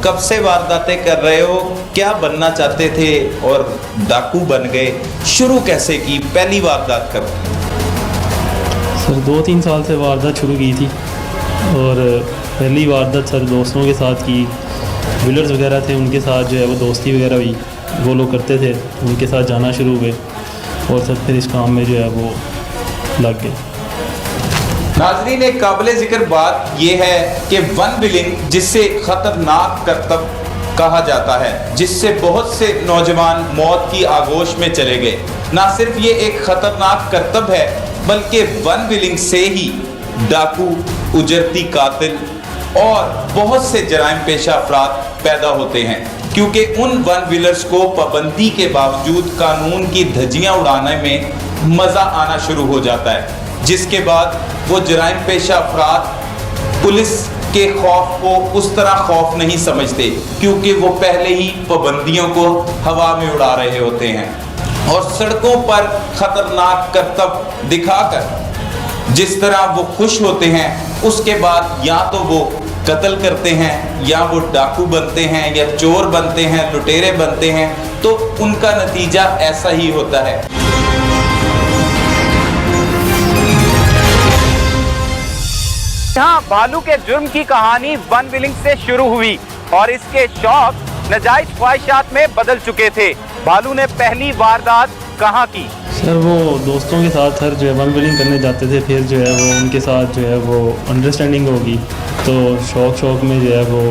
कब से वारदातें कर रहे हो, क्या बनना चाहते थे और डाकू बन गए, शुरू कैसे की, पहली वारदात कब की? सर 2-3 साल से वारदात शुरू की थी और पहली वारदात सर दोस्तों के साथ की। विलर्स वगैरह थे, उनके साथ जो है वो दोस्ती वगैरह हुई, वो लोग करते थे, उनके साथ जाना शुरू हुए और सर फिर इस काम में जो है वो लग गए। नाज़रीन, एक काबिले ज़िक्र बात यह है कि वन विलिंग, जिससे ख़तरनाक करतब कहा जाता है, जिससे बहुत से नौजवान मौत की आगोश में चले गए, ना सिर्फ ये एक ख़तरनाक करतब है बल्कि वन विलिंग से ही डाकू, उजरती कातिल और बहुत से जराइम पेशा अफराद पैदा होते हैं, क्योंकि उन वन विलर्स को पाबंदी के बावजूद कानून की धज्जियां उड़ाने में मज़ा आना शुरू हो जाता है, जिसके बाद वो जराइम पेशा अफराद पुलिस के खौफ को उस तरह खौफ नहीं समझते, क्योंकि वो पहले ही पाबंदियों को हवा में उड़ा रहे होते हैं और सड़कों पर खतरनाक करतब दिखाकर जिस तरह वो खुश होते हैं, उसके बाद या तो वो कत्ल करते हैं या वो डाकू बनते हैं या चोर बनते हैं, लुटेरे बनते हैं, तो उनका नतीजा ऐसा ही होता है। यहाँ भालू के जुर्म की कहानी वन विलिंग से शुरू हुई और इसके शौक नाजायज ख्वाहिशात में बदल चुके थे। भालू ने पहली वारदात कहाँ की? सर वो दोस्तों के साथ सर जो है वन विलिंग करने जाते थे, फिर जो है वो उनके साथ जो है वो अंडरस्टैंडिंग होगी, तो शौक में जो है वो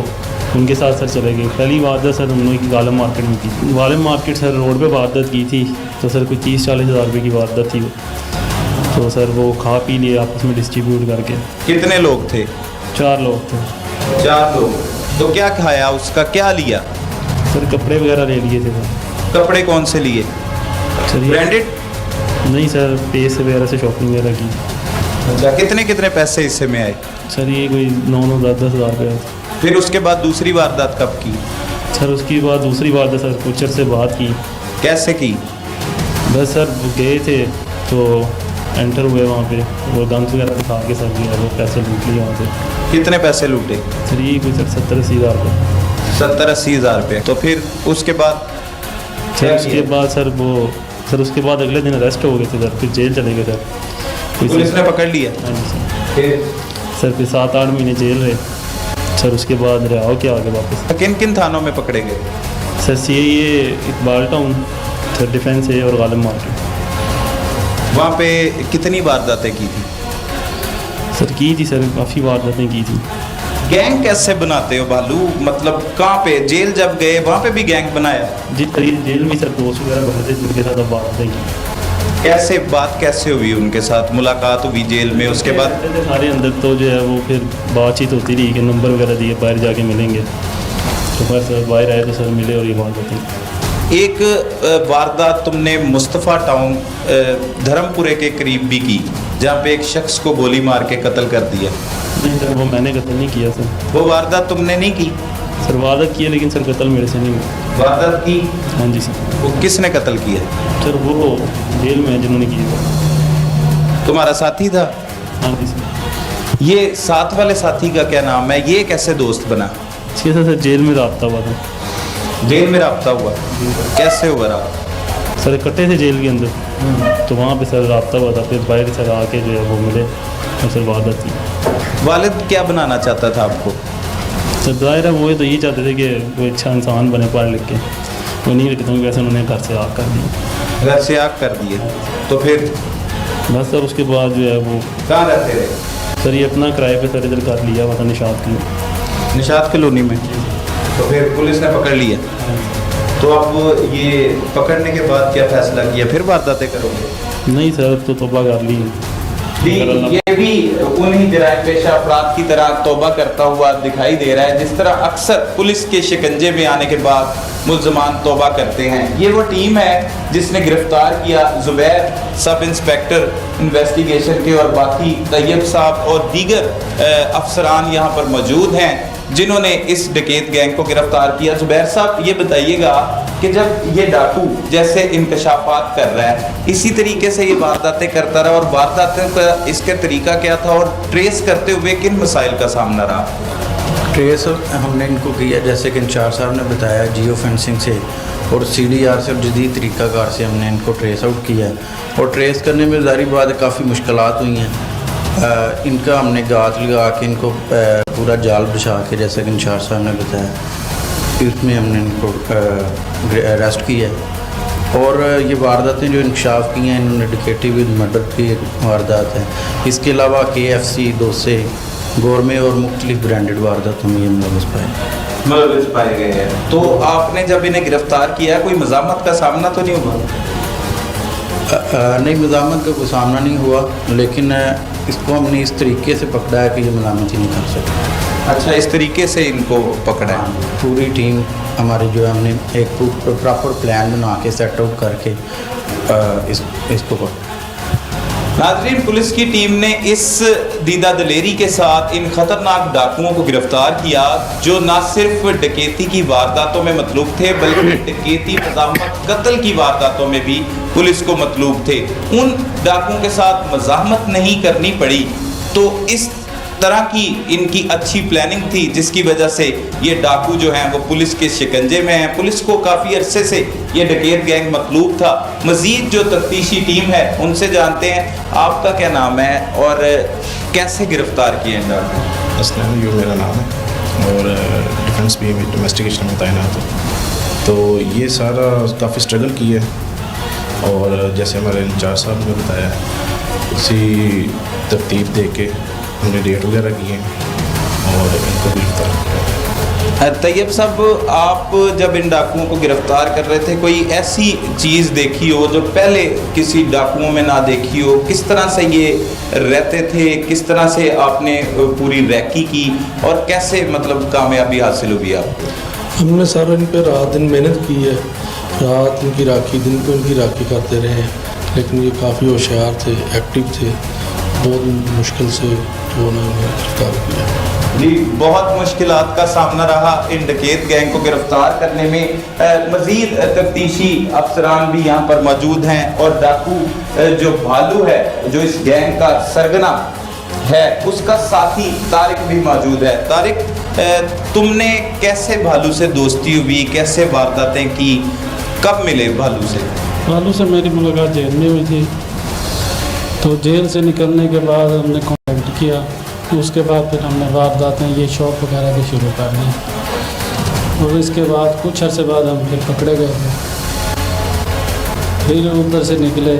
उनके साथ सर चले गए। पहली वारदात सर उन्होंने की गालम मार्केट में की। गालम मार्केट सर रोड पे वारदात की थी, तो सर कोई 30-40 हज़ार रुपये की वारदात थी वो, तो सर वो खा पी लिए आपस में डिस्ट्रीब्यूट करके। कितने लोग थे? 4 लोग थे। 4 लोग। तो क्या खाया, उसका क्या लिया? सर कपड़े वगैरह ले लिए थे सर। कपड़े कौन से लिए? Sir branded? नहीं सर, पेस वगैरह से शॉपिंग वगैरह की। अच्छा, कितने कितने पैसे हिस्से में आए? सर ये कोई 9-10 हज़ार रुपये। फिर उसके बाद दूसरी वारदात कब की? सर उसके बाद दूसरी वारदात सर कोचर से बात की। कैसे की? बस सर गए थे तो एंटर हुए वहाँ पे और गन्स वगैरह दिखा के सर जो है वो पैसे लूट लिए वहाँ से। कितने पैसे लूटे? सर ये कोई सर 70-80 हज़ार रुपये। 70-80 हज़ार रुपये। तो फिर उसके बाद सर उसके बाद अगले दिन अरेस्ट हो गए थे सर, फिर जेल चले गए सर। पुलिस ने पकड़ लिया? हाँ जी सर। सर फिर 7-8 महीने जेल रहे सर, उसके बाद रिहा हो के आगे वापस। किन किन थानों में पकड़े गए? सर ये इकबाल टाउन, सर डिफेंस है और गालम मार्केट। वहाँ पे कितनी वारदातें की थी? सर की थी सर, काफ़ी वारदातें की थी। गैंग कैसे बनाते हो भालू, मतलब कहाँ पे? जेल जब गए वहाँ पे भी गैंग बनाया? जी सर, जेल में सर दोस्त वगैरह बने थे जिनके साथ अब बातें की। कैसे बात कैसे हुई उनके साथ, मुलाकात हुई जेल में? उसके बाद सारे अंदर तो जो है वो फिर बातचीत होती रही कि नंबर वगैरह दिए, बाहर जाके मिलेंगे, तो बस सर बाहर आए तो सर मिले और ये बात होती। एक वारदात तुमने मुस्तफ़ा टाउन धर्मपुरे के करीब भी की, जहाँ पे एक शख्स को गोली मार के कत्ल कर दिया। नहीं सर, वो मैंने कत्ल नहीं किया सर। वो वारदात तुमने नहीं की? सर वारदात की है लेकिन सर कत्ल मेरे से नहीं हुआ। वारदात की? हाँ जी सर। वो किसने कत्ल किया? सर वो जेल में जिन्होंने किया। तुम्हारा साथी था? हाँ जी सर। ये साथ वाले साथी का क्या नाम है? ये कैसे दोस्त बना? इसके साथ सर जेल में रब्ता हुआ था। जेल में रब्ता हुआ? कैसे हुआ रब्ता? सर इकट्ठे थे जेल के अंदर, तो वहाँ पे सर रब्ता हुआ था, फिर बाहर सर आके जो है वो मिले और सर वारदात की। वालिद क्या बनाना चाहता था आपको? सर दायरा वो तो यही चाहते थे कि वो अच्छा इंसान बने पढ़ लिख के, वो नहीं लिखता हूँ, वैसे उन्होंने घर से आग कर दी। घर से आग कर दिए? तो फिर बस सर उसके बाद जो है वो कहाँ रहते रहे? सर ये अपना किराए पे सर इधर कर लिया हुआ था निशात कॉलोनी में। तो फिर पुलिस ने पकड़ लिया? तो अब ये पकड़ने के बाद क्या फैसला किया, फिर वारदातें करोगे? नहीं सर, तो तौबा कर ली। ये भी उन्हीं जराइम पेशा अपराध की तरह तौबा करता हुआ दिखाई दे रहा है, जिस तरह अक्सर पुलिस के शिकंजे में आने के बाद मुल्ज़मान तौबा करते हैं। ये वो टीम है जिसने गिरफ्तार किया ज़ुबैर, सब इंस्पेक्टर इन्वेस्टिगेशन के, और बाकी तैयब साहब और दीगर अफसरान यहाँ पर मौजूद हैं जिन्होंने इस डकैत गैंग को गिरफ्तार किया। ज़ुबैर साहब, ये बताइएगा कि जब ये डाकू जैसे इंकशाफात कर रहा है, इसी तरीके से ये वारदातें करता रहा, और वारदातें का इसका तरीका क्या था, और ट्रेस करते हुए किन मसाइल का सामना रहा? ट्रेस हमने इनको किया, जैसे कि इंचार्ज साहब ने बताया, जियो फेंसिंग से और CDR से और जदीद तरीक़ाकार से हमने इनको ट्रेस आउट किया है। और ट्रेस करने में ज़ाहिर बात है काफ़ी मुश्किलात हुई हैं। इनका हमने गात लगा के इनको पूरा जाल बिछा के, जैसे कि इंचार्ज साहब ने बताया, इसमें हमने इनको अरेस्ट किया है। और ये वारदातें जो इंकशाफ की हैं, इन्होंने डकैती विद मर्डर की एक वारदात है। इसके अलावा KFC, डोसे, गोरमे और मुख्तलिफ ब्रांडेड वारदातों में ये मुलविस पाए गए हैं। तो आपने जब इन्हें गिरफ्तार किया, कोई मज़ामत का सामना तो नहीं हुआ? नहीं, मज़ामत का कोई सामना नहीं हुआ, लेकिन इसको हमने इस तरीके से पकड़ा है कि ये मज़ामत ही नहीं कर सकते। अच्छा, इस तरीके से इनको पकड़ा है। पूरी टीम हमारी जो है, हमने एक प्रॉपर प्लान बना के सेट आउट करके इसको पकड़ा। नाज़रीन, पुलिस की टीम ने इस दीदा दलेरी के साथ इन खतरनाक डाकुओं को गिरफ्तार किया, जो न सिर्फ डकैती की वारदातों में मतलूब थे, बल्कि डकैती, मज़ाहमत, कत्ल की वारदातों में भी पुलिस को मतलूब थे। उन डाकुओं के साथ मज़ाहमत नहीं करनी पड़ी, तो इस तरह की इनकी अच्छी प्लानिंग थी, जिसकी वजह से ये डाकू जो हैं वो पुलिस के शिकंजे में हैं। पुलिस को काफ़ी अरसे से ये डकैत गैंग मतलूब था। मज़ीद जो तफ्तीशी टीम है उनसे जानते हैं, आपका क्या नाम है और कैसे गिरफ्तार किए हैं डाकू? असलम, ये मेरा नाम है और डिफेंस भी इन्वेस्टिगेशन में तैनात है। तो ये सारा काफ़ी स्ट्रगल किया है और जैसे हमारे इंचार्ज साहब ने बताया, उसी तरतीब दे के हमने डेट वगैरह किए और इनको गिरफ्तार किया। तैयब साहब, आप जब इन डाकुओं को गिरफ्तार कर रहे थे, कोई ऐसी चीज़ देखी हो जो पहले किसी डाकुओं में ना देखी हो? किस तरह से ये रहते थे, किस तरह से आपने पूरी रैकी की और कैसे मतलब कामयाबी हासिल हुई आपको? हमने सारा इन पर रात दिन मेहनत की है, रात इनकी राखी, दिन को इनकी राखी करते रहे हैं, लेकिन ये काफ़ी होशियार थे, एक्टिव थे। बहुत मुश्किल से जो उन्होंने गिरफ्तार किया जी। बहुत मुश्किलात का सामना रहा इन डकैत गैंग को गिरफ्तार करने में। मज़ीद तफ्तीशी अफसरान भी यहाँ पर मौजूद हैं और डाकू जो भालू है, जो इस गैंग का सरगना है, उसका साथी तारिक भी मौजूद है। तारिक, तुमने कैसे भालू से दोस्ती हुई, कैसे वारदातें की, कब मिले भालू से? भालू से मेरी मुलाकात जेल में हुई थी, तो जेल से निकलने के बाद हमने कॉन्टैक्ट किया, तो उसके बाद फिर हमने वारदातें, ये शॉप वगैरह भी शुरू कर दी। और इसके बाद कुछ अर्से बाद हम फिर पकड़े गए थे, फिर उधर से निकले,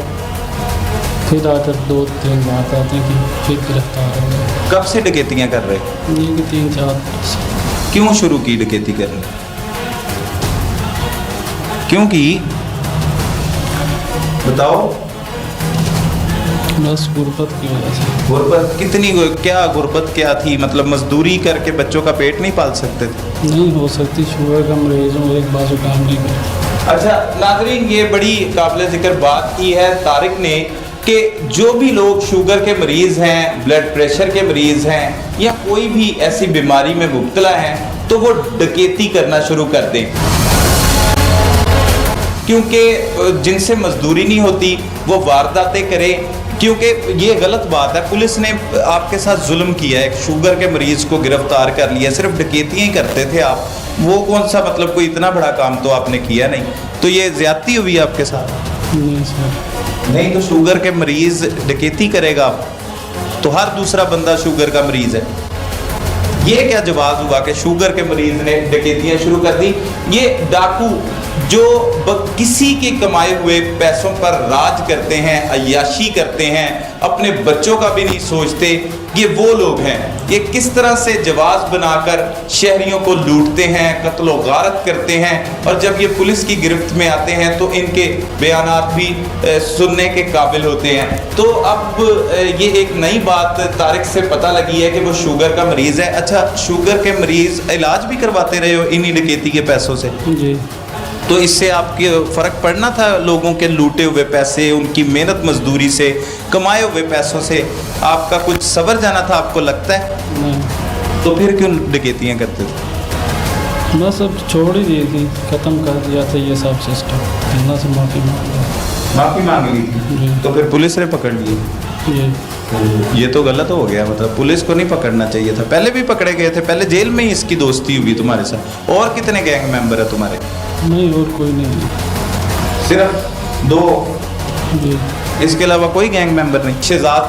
फिर आकर 2-3 वारदातें की, फिर गिरफ्तार हो गए। कब से डकैतियाँ कर रहे? ये कि 3-4 क्यों शुरू की डकैती करनी? क्यों की, बताओ। बस गुर्बत की वजह से। गुर्बत कितनी, क्या गुर्बत क्या थी? मतलब मजदूरी करके बच्चों का पेट नहीं पाल सकते थे? नहीं हो सकती, शुगर का मरीज हूँ, एक बाजू काम नहीं कर। अच्छा नाज़रीन, ये बड़ी काबिल ज़िक्र बात की है तारिक ने कि जो भी लोग शुगर के मरीज़ हैं, ब्लड प्रेशर के मरीज़ हैं या कोई भी ऐसी बीमारी में मुब्तला हैं, तो वो डकैती करना शुरू कर दें, क्योंकि जिनसे मजदूरी नहीं होती वो वारदातें करें। क्योंकि ये गलत बात है, पुलिस ने आपके साथ जुल्म किया है, एक शुगर के मरीज़ को गिरफ्तार कर लिया, सिर्फ डकैतियाँ ही करते थे आप, वो कौन सा मतलब कोई इतना बड़ा काम तो आपने किया नहीं, तो ये ज़्यादती हुई आपके साथ? नहीं सर। नहीं, तो शुगर के मरीज़ डकैती करेगा आप, तो हर दूसरा बंदा शुगर का मरीज़ है। ये क्या जवाब हुआ कि शुगर के मरीज ने डकैतियां शुरू कर दी? ये डाकू जो किसी के कमाए हुए पैसों पर राज करते हैं, अय्याशी करते हैं, अपने बच्चों का भी नहीं सोचते, ये वो लोग हैं। ये किस तरह से जवाब बनाकर शहरियों को लूटते हैं, कत्लो गारत करते हैं, और जब ये पुलिस की गिरफ्त में आते हैं तो इनके बयानात भी सुनने के काबिल होते हैं। तो अब ये एक नई बात तारिक से पता लगी है कि वो शुगर का मरीज़ है। अच्छा, शुगर के मरीज़ इलाज भी करवाते रहे हो इन्हीं डकैती के पैसों से? जी। तो इससे आपके फ़र्क पड़ना था, लोगों के लूटे हुए पैसे, उनकी मेहनत मजदूरी से कमाए हुए पैसों से आपका कुछ सबर जाना था, आपको लगता है? नहीं। तो फिर क्यों डकैतियाँ करते थे? बस अब छोड़ ही दी थी, ख़त्म कर दिया था ये सब सिस्टम, अल्लाह से माफ़ी मांग ली। माफ़ी मांग ली थी, जी। तो फिर पुलिस ने पकड़ ली? ये ये तो गलत हो गया, मतलब पुलिस को नहीं पकड़ना चाहिए था। पहले भी पकड़े गए थे, पहले जेल में ही इसकी दोस्ती हुई तुम्हारे साथ। और कितने गैंग मेंबर है तुम्हारे? नहीं और कोई नहीं, सिर्फ 2? जी इसके अलावा कोई गैंग मेंबर नहीं? शहजाद